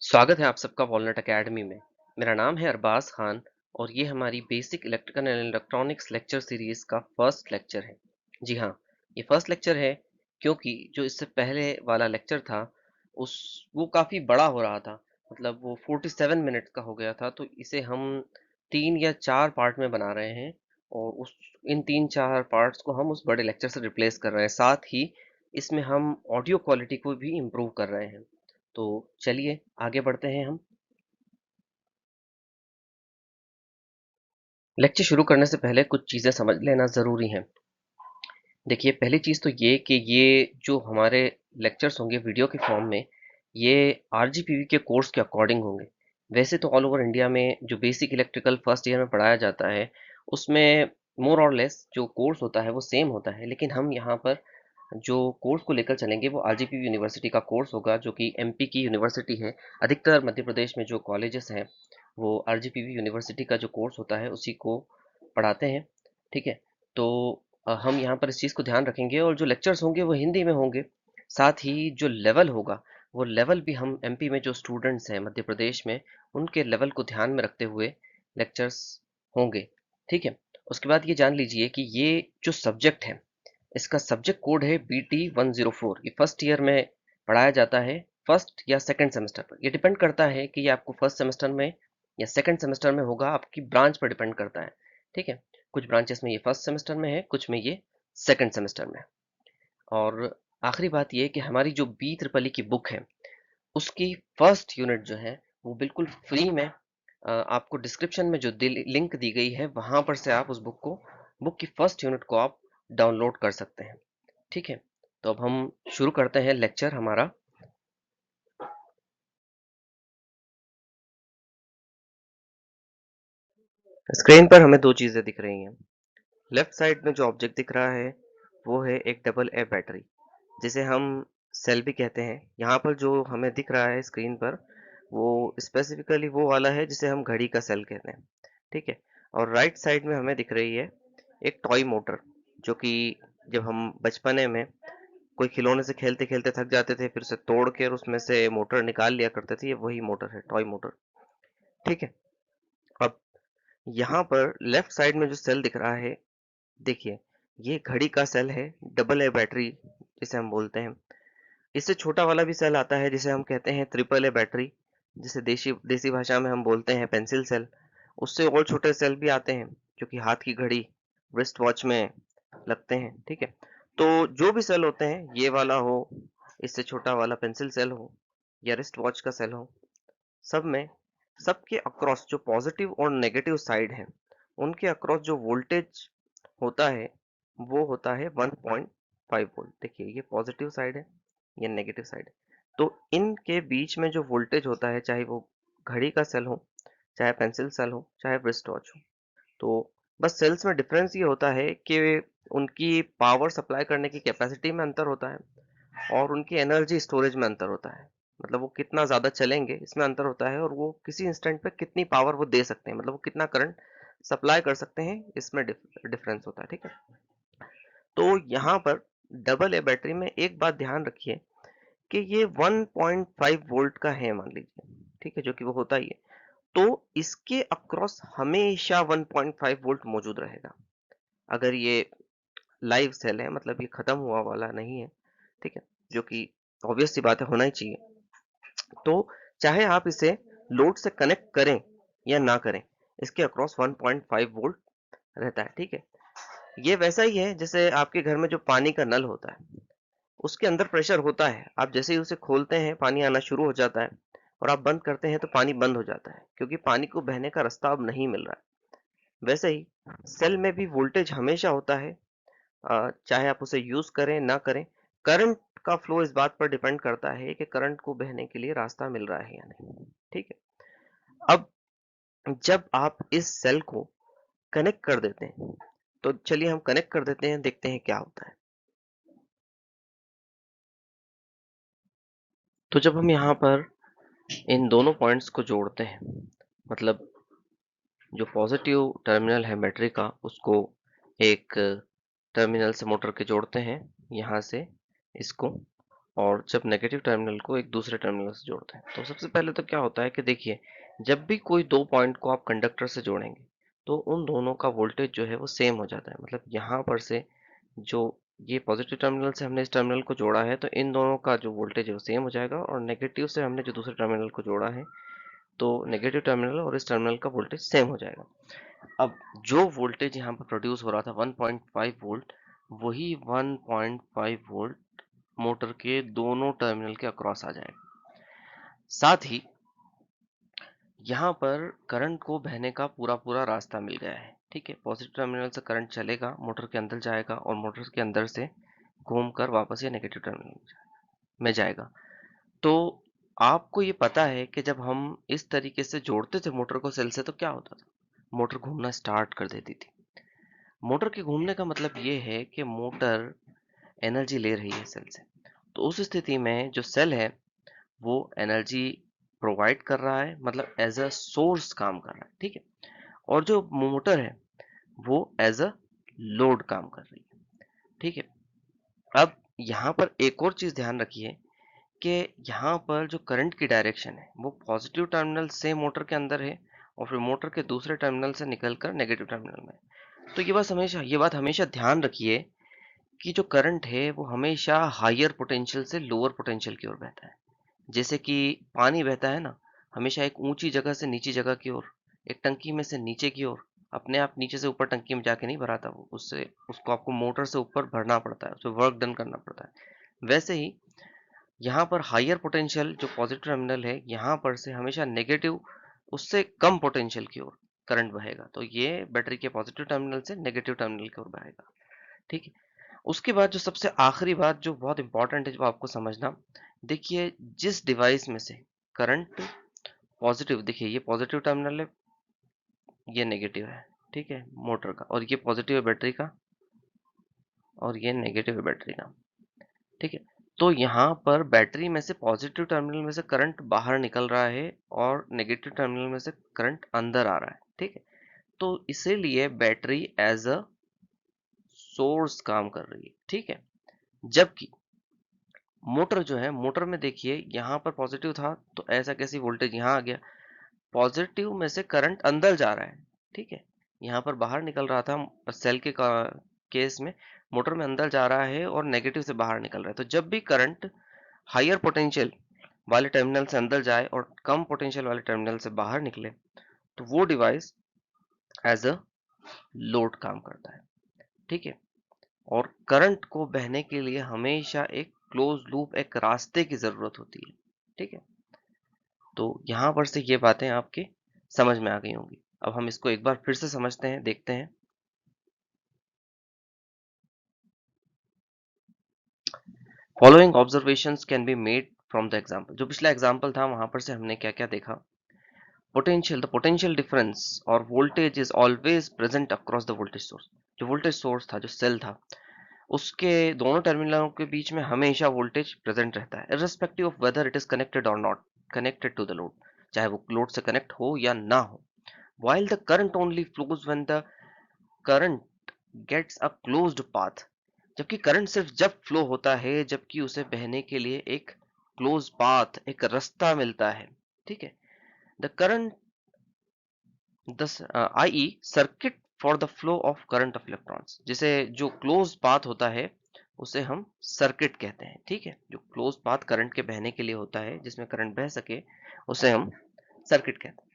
स्वागत है आप सबका वॉलनट एकेडमी में। मेरा नाम है अरबाज खान और ये हमारी basic electrical and electronics lecture series का फर्स्ट लेक्चर है। जी हाँ, ये फर्स्ट लेक्चर है क्योंकि जो इससे पहले वाला लेक्चर था उस वो काफ़ी बड़ा हो रहा था। मतलब वो 47 मिनट का हो गया था, तो इसे हम 3 या 4 पार्ट में बना रहे हैं और उस इन 3-4 पार्ट्स को हम उस बड़े लेक्चर से रिप्लेस कर रहे हैं। साथ ही इसमें हम ऑडियो क्वालिटी को भी इम्प्रूव कर रहे हैं। तो चलिए आगे बढ़ते हैं हम। लेक्चर शुरू करने से पहले कुछ चीज़ें समझ लेना ज़रूरी है। देखिए, पहली चीज़ तो ये कि ये जो हमारे लेक्चर्स होंगे वीडियो के फॉर्म में, ये आरजीपीवी के कोर्स के अकॉर्डिंग होंगे। वैसे तो ऑल ओवर इंडिया में जो बेसिक इलेक्ट्रिकल फर्स्ट ईयर में पढ़ाया जाता है, उसमें मोर और लेस जो कोर्स होता है वो सेम होता है, लेकिन हम यहाँ पर जो कोर्स को लेकर चलेंगे वो आरजीपीवी यूनिवर्सिटी का कोर्स होगा, जो कि एमपी की यूनिवर्सिटी है। अधिकतर मध्य प्रदेश में जो कॉलेजेस हैं वो आरजीपीवी यूनिवर्सिटी का जो कोर्स होता है उसी को पढ़ाते हैं। ठीक है, तो हम यहाँ पर इस चीज़ को ध्यान रखेंगे और जो लेक्चर्स होंगे वो हिंदी में होंगे। साथ ही जो लेवल होगा वो लेवल भी हम एमपी में जो स्टूडेंट्स हैं मध्य प्रदेश में उनके लेवल को ध्यान में रखते हुए लेक्चर्स होंगे। ठीक है, उसके बाद ये जान लीजिए कि ये जो सब्जेक्ट है इसका सब्जेक्ट कोड है BT104। ये फर्स्ट ईयर में पढ़ाया जाता है, फर्स्ट या सेकंड सेमेस्टर पर। ये डिपेंड करता है कि ये आपको फर्स्ट सेमेस्टर में या सेकंड सेमेस्टर में होगा, आपकी ब्रांच पर डिपेंड करता है। ठीक है, कुछ ब्रांचेस में ये फर्स्ट सेमेस्टर में है, कुछ में ये सेकंड सेमेस्टर में है। और आखिरी बात ये कि हमारी जो बी ट्रिपल ई की बुक है उसकी फर्स्ट यूनिट जो है वो बिल्कुल फ्री में आपको डिस्क्रिप्शन में जो लिंक दी गई है वहां पर से आप उस बुक की फर्स्ट यूनिट को आप डाउनलोड कर सकते हैं। ठीक है, तो अब हम शुरू करते हैं लेक्चर हमारा। स्क्रीन पर हमें दो चीजें दिख रही हैं। लेफ्ट साइड में जो ऑब्जेक्ट दिख रहा है वो है एक डबल ए बैटरी, जिसे हम सेल भी कहते हैं। यहाँ पर जो हमें दिख रहा है स्क्रीन पर वो स्पेसिफिकली वो वाला है जिसे हम घड़ी का सेल कहते हैं। ठीक है, और राइट साइड में हमें दिख रही है एक टॉय मोटर, जो कि जब हम बचपने में कोई खिलौने से खेलते खेलते थक जाते थे फिर उसे तोड़ कर उसमें से मोटर निकाल लिया करते थे, ये वही मोटर है, टॉय मोटर। ठीक है, अब यहाँ पर लेफ्ट साइड में जो सेल दिख रहा है, देखिए ये घड़ी का सेल है, डबल ए बैटरी जिसे हम बोलते हैं। इससे छोटा वाला भी सेल आता है जिसे हम कहते हैं ट्रिपल ए बैटरी, जिसे देसी देसी भाषा में हम बोलते हैं पेंसिल सेल। उससे और छोटे सेल भी आते हैं जो कि हाथ की घड़ी, रिस्ट वॉच में लगते हैं। ठीक है, तो जो भी सेल होते हैं, ये वाला हो, इससे छोटा वाला पेंसिल सेल हो या रिस्ट वॉच का सेल हो, सब में सबके अक्रॉस जो पॉजिटिव और नेगेटिव साइड है उनके अक्रॉस जो वोल्टेज होता है वो होता है 1.5 वोल्ट। देखिए ये पॉजिटिव साइड है, ये नेगेटिव साइड है। तो इनके बीच में जो वोल्टेज होता है, चाहे वो घड़ी का सेल हो, चाहे पेंसिल सेल हो, चाहे ब्रिस्ट वॉच हो, तो बस सेल्स में डिफरेंस ये होता है कि उनकी पावर सप्लाई करने की कैपेसिटी में अंतर होता है और उनकी एनर्जी स्टोरेज में अंतर होता है। मतलब वो कितना ज़्यादा चलेंगे इसमें अंतर होता है और वो किसी इंस्टेंट पे कितनी पावर वो दे सकते हैं, मतलब वो कितना करंट सप्लाई कर सकते हैं, इसमें डिफरेंस होता है। ठीक है, तो यहाँ पर डबल ए बैटरी में एक बात ध्यान रखिए कि ये 1.5 वोल्ट का है मान लीजिए। ठीक है, जो कि वो होता ही है, तो इसके अक्रॉस हमेशा 1.5 वोल्ट मौजूद रहेगा। अगर ये लाइव सेल है, मतलब ये खत्म हुआ वाला नहीं है। ठीक है, जो कि ऑब्वियस सी बात है, होना ही चाहिए। तो चाहे आप इसे लोड से कनेक्ट करें या ना करें, इसके अक्रॉस 1.5 वोल्ट रहता है। ठीक है, ये वैसा ही है जैसे आपके घर में जो पानी का नल होता है उसके अंदर प्रेशर होता है, आप जैसे ही उसे खोलते हैं पानी आना शुरू हो जाता है और आप बंद करते हैं तो पानी बंद हो जाता है, क्योंकि पानी को बहने का रास्ता अब नहीं मिल रहा है। वैसे ही सेल में भी वोल्टेज हमेशा होता है, चाहे आप उसे यूज करें ना करें। करंट का फ्लो इस बात पर डिपेंड करता है कि करंट को बहने के लिए रास्ता मिल रहा है या नहीं। ठीक है, अब जब आप इस सेल को कनेक्ट कर देते हैं, तो चलिए हम कनेक्ट कर देते हैं, देखते हैं क्या होता है। तो जब हम यहाँ पर इन दोनों पॉइंट्स को जोड़ते हैं, मतलब जो पॉजिटिव टर्मिनल है बैटरी का उसको एक टर्मिनल से मोटर के जोड़ते हैं यहाँ से इसको, और जब नेगेटिव टर्मिनल को एक दूसरे टर्मिनल से जोड़ते हैं। तो सबसे पहले तो क्या होता है कि देखिए, जब भी कोई 2 पॉइंट को आप कंडक्टर से जोड़ेंगे, तो उन दोनों का वोल्टेज जो है वो सेम हो जाता है। मतलब यहाँ पर से जो ये पॉजिटिव टर्मिनल से हमने इस टर्मिनल को जोड़ा है, तो इन दोनों का जो वोल्टेज है वो सेम हो जाएगा, और नेगेटिव से हमने जो दूसरे टर्मिनल को जोड़ा है, तो नेगेटिव टर्मिनल और इस टर्मिनल का वोल्टेज सेम हो जाएगा। अब जो वोल्टेज यहाँ पर प्रोड्यूस हो रहा था 1.5 वोल्ट, वही 1.5 वोल्ट मोटर के दोनों टर्मिनल के अक्रॉस आ जाएगा। साथ ही यहाँ पर करंट को बहने का पूरा पूरा रास्ता मिल गया है। ठीक है, पॉजिटिव टर्मिनल से करंट चलेगा, मोटर के अंदर जाएगा, और मोटर के अंदर से घूम कर वापस ये नेगेटिव टर्मिनल में जाएगा। तो आपको ये पता है कि जब हम इस तरीके से जोड़ते थे मोटर को सेल से, तो क्या होता था, मोटर घूमना स्टार्ट कर देती थी। मोटर के घूमने का मतलब ये है कि मोटर एनर्जी ले रही है सेल से। तो उस स्थिति में जो सेल है वो एनर्जी प्रोवाइड कर रहा है, मतलब एज अ सोर्स काम कर रहा है। ठीक है, और जो मोटर है वो एज अ लोड काम कर रही है। ठीक है, अब यहाँ पर एक और चीज ध्यान रखिए कि यहाँ पर जो करंट की डायरेक्शन है वो पॉजिटिव टर्मिनल से मोटर के अंदर है, और फिर मोटर के दूसरे टर्मिनल से निकलकर नेगेटिव टर्मिनल में है। तो ये बात हमेशा ध्यान रखिए कि जो करंट है वो हमेशा हायर पोटेंशियल से लोअर पोटेंशियल की ओर बहता है। जैसे कि पानी बहता है ना, हमेशा एक ऊंची जगह से नीची जगह की ओर, एक टंकी में से नीचे की ओर, अपने आप नीचे से ऊपर टंकी में जाके नहीं भराता वो, उससे उसको आपको मोटर से ऊपर भरना पड़ता है, उसमें वर्क डन करना पड़ता है। वैसे ही यहाँ पर हायर पोटेंशियल जो पॉजिटिव टर्मिनल है, यहाँ पर से हमेशा नेगेटिव, उससे कम पोटेंशियल की ओर करंट बहेगा। तो ये बैटरी के पॉजिटिव टर्मिनल से नेगेटिव टर्मिनल की ओर बहेगा। ठीक है, उसके बाद जो सबसे आखिरी बात जो बहुत इंपॉर्टेंट है, जो आपको समझना, देखिए जिस डिवाइस में से करंट पॉजिटिव, देखिए ये पॉजिटिव टर्मिनल है, ये नेगेटिव है, ठीक है, मोटर का, और ये पॉजिटिव है बैटरी का, और ये नेगेटिव है बैटरी का। ठीक है, तो यहाँ पर बैटरी में से पॉजिटिव टर्मिनल में से करंट बाहर निकल रहा है, और नेगेटिव टर्मिनल में से करंट अंदर आ रहा है। ठीक है, तो इसीलिए बैटरी एज अ सोर्स काम कर रही है। ठीक है, जबकि मोटर जो है, मोटर में देखिए यहाँ पर पॉजिटिव था, तो ऐसा कैसी वोल्टेज यहाँ आ गया, पॉजिटिव में से करंट अंदर जा रहा है। ठीक है, यहाँ पर बाहर निकल रहा था सेल के केस में, मोटर में अंदर जा रहा है और नेगेटिव से बाहर निकल रहा है। तो जब भी करंट हायर पोटेंशियल वाले टर्मिनल से अंदर जाए और कम पोटेंशियल वाले टर्मिनल से बाहर निकले, तो वो डिवाइस एज अ लोड काम करता है। ठीक है, और करंट को बहने के लिए हमेशा एक क्लोज लूप, एक रास्ते की जरूरत होती है। ठीक है, तो यहाँ पर से ये बातें आपके समझ में आ गई होंगी। अब हम इसको एक बार फिर से समझते हैं, देखते हैं। Following observations can be made from the example. जो पिछला एग्जाम्पल था वहां पर से हमने क्या क्या देखा, पोटेंशियल, द पोटेंशियल डिफरेंस और voltage is always present across the voltage source. जो वोल्टेज सोर्स था, जो सेल था, उसके दोनों टर्मिनलों के बीच में हमेशा वोल्टेज प्रेजेंट रहता है, irrespective of whether it is connected or not connected to the load, चाहे वो लोड से कनेक्ट हो या ना हो। while the current only flows when the current gets a closed path, जबकि करंट सिर्फ जब फ्लो होता है जबकि उसे बहने के लिए एक क्लोज पाथ, एक रास्ता मिलता है। ठीक है, the current thus I circuit for the flow of current of electrons, जिसे जो क्लोज पाथ होता है उसे हम सर्किट कहते हैं। ठीक है, जो क्लोज पाथ करंट के बहने के लिए होता है, जिसमें करंट बह सके, उसे हम सर्किट कहते हैं।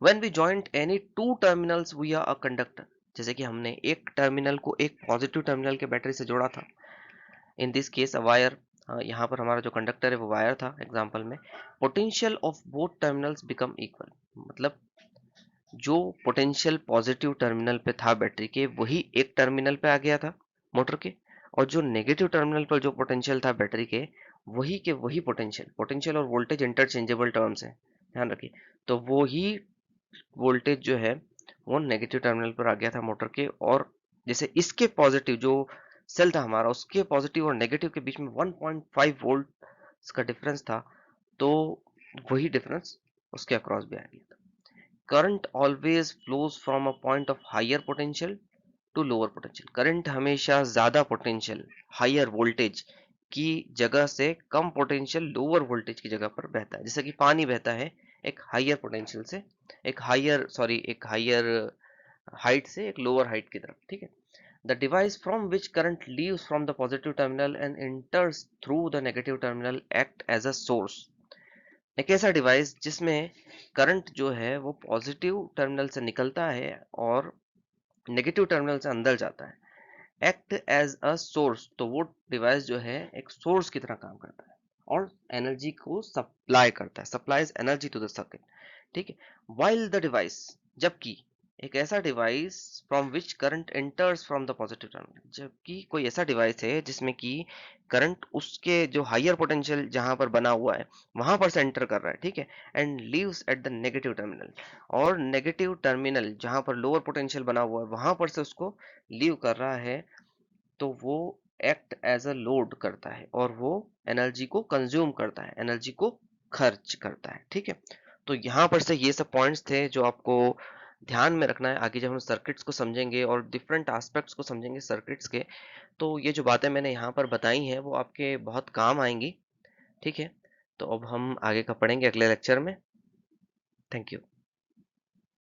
When we joint any two terminals via a conductor, जैसे कि हमने एक टर्मिनल को एक पॉजिटिव टर्मिनल के बैटरी से जोड़ा था, in this case a wire, यहाँ पर हमारा जो कंडक्टर है वो वायर था एग्जांपल में, potential of both terminals become equal, मतलब जो पोटेंशियल पॉजिटिव टर्मिनल पे था बैटरी के, वही एक टर्मिनल पे आ गया था मोटर के, और जो नेगेटिव टर्मिनल पर जो पोटेंशियल था बैटरी के वही पोटेंशियल, पोटेंशियल और वोल्टेज इंटरचेंजेबल टर्म्स है, ध्यान रखिए। तो वो ही वोल्टेज जो है वो नेगेटिव टर्मिनल पर आ गया था मोटर के, और जैसे इसके पॉजिटिव जो सेल था हमारा, उसके पॉजिटिव और नेगेटिव के बीच में 1.5 वोल्ट का डिफरेंस था, तो वही डिफरेंस उसके अक्रॉस भी आ गया था। Current always flows from a point of higher potential to lower potential. Current हमेशा ज्यादा पोटेंशियल, हायर वोल्टेज की जगह से कम पोटेंशियल लोअर वोल्टेज की जगह पर बहता है। जैसे कि पानी बहता है एक हायर पोटेंशियल से एक हायर हाइट से एक लोअर हाइट की तरफ, ठीक है। The device from which current leaves from the positive terminal and enters through the negative terminal act as a source. एक ऐसा डिवाइस जिसमें करंट जो है वो पॉजिटिव टर्मिनल से निकलता है और नेगेटिव टर्मिनल से अंदर जाता है, एक्ट एज अ सोर्स, तो वो डिवाइस जो है एक सोर्स की तरह काम करता है और एनर्जी को सप्लाई करता है, supplies energy to the circuit, ठीक है। वाइल द डिवाइस, जबकि एक ऐसा device from which current enters from the positive terminal, जबकि कोई ऐसा डिवाइस है जिसमें कि करंट उसके जो हायर पोटेंशियल जहां पर बना हुआ है वहां पर से एंटर कर रहा है, ठीक है, and leaves at the negative terminal, और नेगेटिव टर्मिनल जहां पर लोअर पोटेंशियल बना हुआ है वहां पर से उसको लीव कर रहा है, तो वो एक्ट एज अ लोड करता है और वो एनर्जी को कंज्यूम करता है, एनर्जी को खर्च करता है, ठीक है। तो यहाँ पर से ये सब पॉइंट्स थे जो आपको ध्यान में रखना है आगे जब हम सर्किट्स को समझेंगे और डिफरेंट एस्पेक्ट्स को समझेंगे सर्किट्स के। तो ये जो बातें मैंने यहाँ पर बताई हैं वो आपके बहुत काम आएंगी, ठीक है। तो अब हम आगे का पढ़ेंगे अगले लेक्चर में। Thank you.